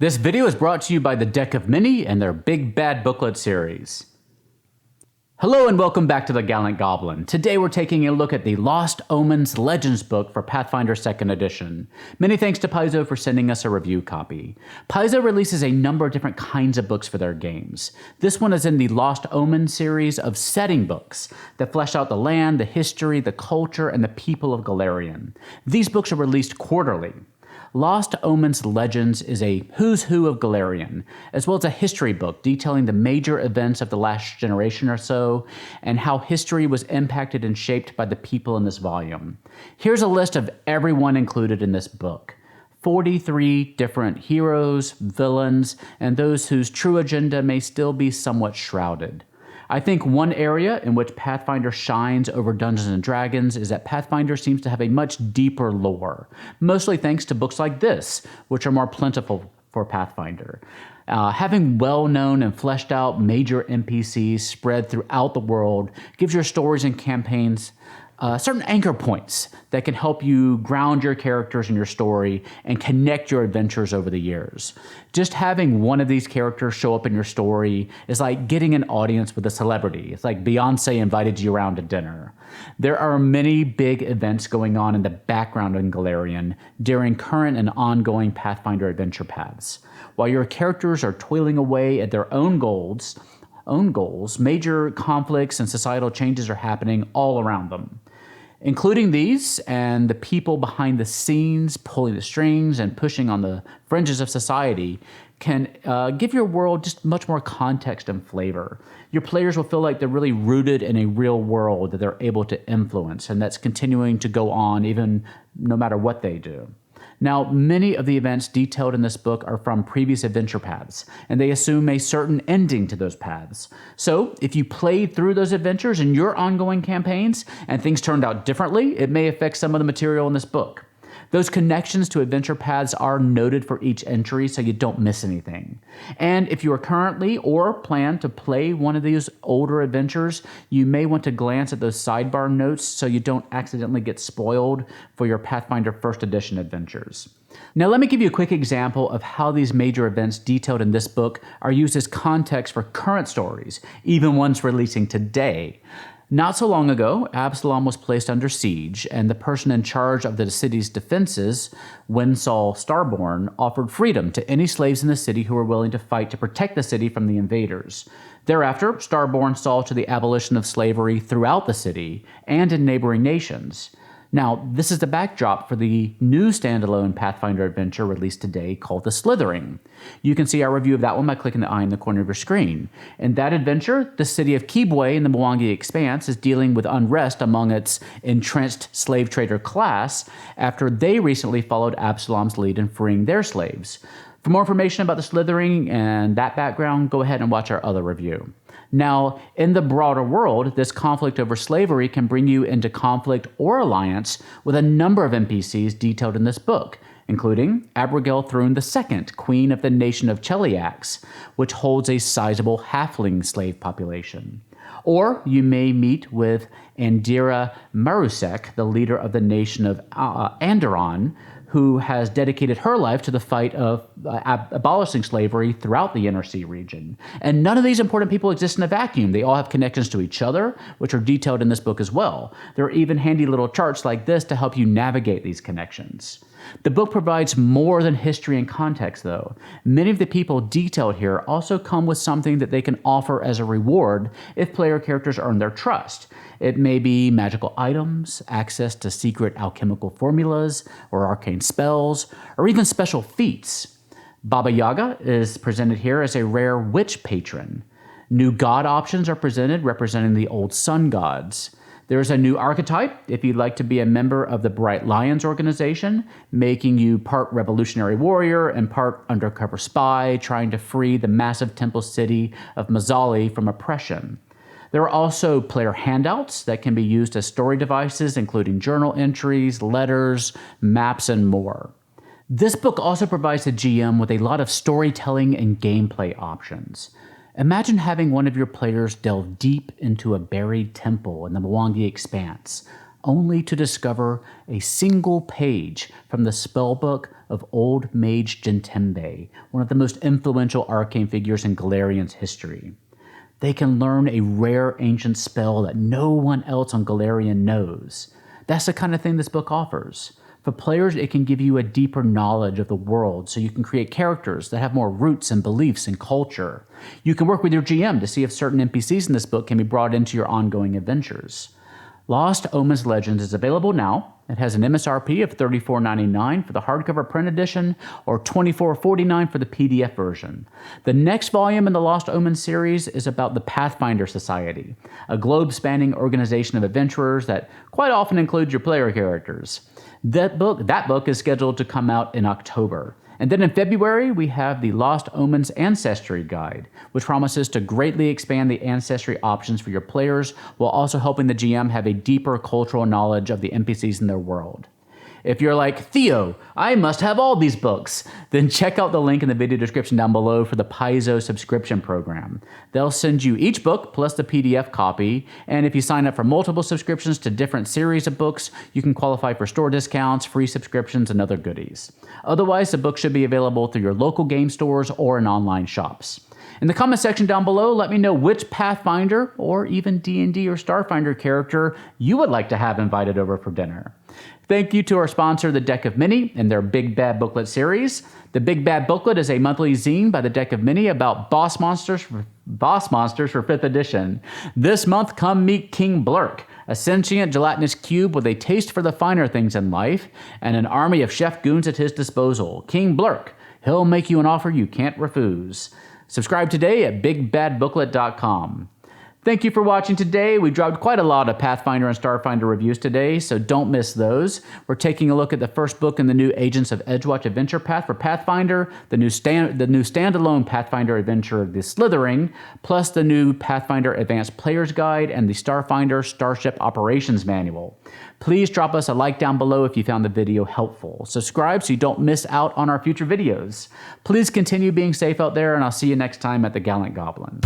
This video is brought to you by the Deck of Many and their Big Bad Booklet series. Hello and welcome back to the Gallant Goblin. Today we're taking a look at the Lost Omens Legends book for Pathfinder 2nd edition. Many thanks to Paizo for sending us a review copy. Paizo releases a number of different kinds of books for their games. This one is in the Lost Omens series of setting books that flesh out the land, the history, the culture, and the people of Golarion. These books are released quarterly. Lost Omens Legends is a who's who of Golarion, as well as a history book detailing the major events of the last generation or so, and how history was impacted and shaped by the people in this volume. Here's a list of everyone included in this book. 43 different heroes, villains, and those whose true agenda may still be somewhat shrouded. I think one area in which Pathfinder shines over Dungeons & Dragons is that Pathfinder seems to have a much deeper lore, mostly thanks to books like this, which are more plentiful for Pathfinder. Having well-known and fleshed out major NPCs spread throughout the world gives your stories and campaigns certain anchor points that can help you ground your characters in your story and connect your adventures over the years. Just having one of these characters show up in your story is like getting an audience with a celebrity. It's like Beyonce invited you around to dinner. There are many big events going on in the background in Golarion during current and ongoing Pathfinder adventure paths. While your characters are toiling away at their own goals, major conflicts and societal changes are happening all around them. Including these and the people behind the scenes pulling the strings and pushing on the fringes of society can give your world just much more context and flavor. Your players will feel like they're really rooted in a real world that they're able to influence, and that's continuing to go on even no matter what they do. Now, many of the events detailed in this book are from previous adventure paths, and they assume a certain ending to those paths. So, if you played through those adventures in your ongoing campaigns and things turned out differently, it may affect some of the material in this book. Those connections to adventure paths are noted for each entry so you don't miss anything. And if you are currently or plan to play one of these older adventures, you may want to glance at those sidebar notes so you don't accidentally get spoiled for your Pathfinder 1st edition adventures. Now let me give you a quick example of how these major events detailed in this book are used as context for current stories, even ones releasing today. Not so long ago, Absalom was placed under siege, and the person in charge of the city's defenses, Winsall Starborn, offered freedom to any slaves in the city who were willing to fight to protect the city from the invaders. Thereafter, Starborn saw to the abolition of slavery throughout the city and in neighboring nations. Now, this is the backdrop for the new standalone Pathfinder adventure released today called The Slithering. You can see our review of that one by clicking the eye in the corner of your screen. In that adventure, the city of Kibwe in the Mwangi Expanse is dealing with unrest among its entrenched slave trader class after they recently followed Absalom's lead in freeing their slaves. For more information about The Slithering and that background, go ahead and watch our other review. Now, in the broader world, this conflict over slavery can bring you into conflict or alliance with a number of NPCs detailed in this book, including Abigail Thrune II, Queen of the Nation of Cheliax, which holds a sizable halfling slave population. Or you may meet with Andira Marusek, the leader of the nation of Anderon, who has dedicated her life to the fight of abolishing slavery throughout the Inner Sea region. And none of these important people exist in a vacuum. They all have connections to each other, which are detailed in this book as well. There are even handy little charts like this to help you navigate these connections. The book provides more than history and context, though. Many of the people detailed here also come with something that they can offer as a reward if player characters earn their trust. It may be magical items, access to secret alchemical formulas or arcane spells, or even special feats. Baba Yaga is presented here as a rare witch patron. New god options are presented representing the old sun gods. There's a new archetype if you'd like to be a member of the Bright Lions organization, making you part revolutionary warrior and part undercover spy trying to free the massive temple city of Mazzali from oppression. There are also player handouts that can be used as story devices, including journal entries, letters, maps, and more. This book also provides the GM with a lot of storytelling and gameplay options. Imagine having one of your players delve deep into a buried temple in the Mwangi Expanse, only to discover a single page from the spellbook of Old Mage Gentembe, one of the most influential arcane figures in Galarian's history. They can learn a rare ancient spell that no one else on Galarian knows. That's the kind of thing this book offers. For players, it can give you a deeper knowledge of the world so you can create characters that have more roots and beliefs and culture. You can work with your GM to see if certain NPCs in this book can be brought into your ongoing adventures. Lost Omens Legends is available now. It has an MSRP of $34.99 for the hardcover print edition or $24.49 for the PDF version. The next volume in the Lost Omens series is about the Pathfinder Society, a globe-spanning organization of adventurers that quite often includes your player characters. That book is scheduled to come out in October. And then in February, we have the Lost Omens Ancestry Guide, which promises to greatly expand the ancestry options for your players while also helping the GM have a deeper cultural knowledge of the NPCs in their world. If you're like, Theo, I must have all these books, then check out the link in the video description down below for the Paizo subscription program. They'll send you each book plus the PDF copy, and if you sign up for multiple subscriptions to different series of books, you can qualify for store discounts, free subscriptions, and other goodies. Otherwise, the book should be available through your local game stores or in online shops. In the comment section down below, let me know which Pathfinder or even D&D or Starfinder character you would like to have invited over for dinner. Thank you to our sponsor, the Deck of Many, and their Big Bad Booklet series. The Big Bad Booklet is a monthly zine by the Deck of Many about boss monsters for 5th edition. This month, come meet King Bllrk, a sentient gelatinous cube with a taste for the finer things in life and an army of chef goons at his disposal. King Bllrk, he'll make you an offer you can't refuse. Subscribe today at bigbadbooklet.com. Thank you for watching today. We dropped quite a lot of Pathfinder and Starfinder reviews today, so don't miss those. We're taking a look at the first book in the new Agents of Edgewatch adventure path for Pathfinder, the new standalone Pathfinder adventure, The Slithering, plus the new Pathfinder Advanced Player's Guide and the Starfinder Starship Operations Manual. Please drop us a like down below if you found the video helpful. Subscribe so you don't miss out on our future videos. Please continue being safe out there, and I'll see you next time at the Gallant Goblin.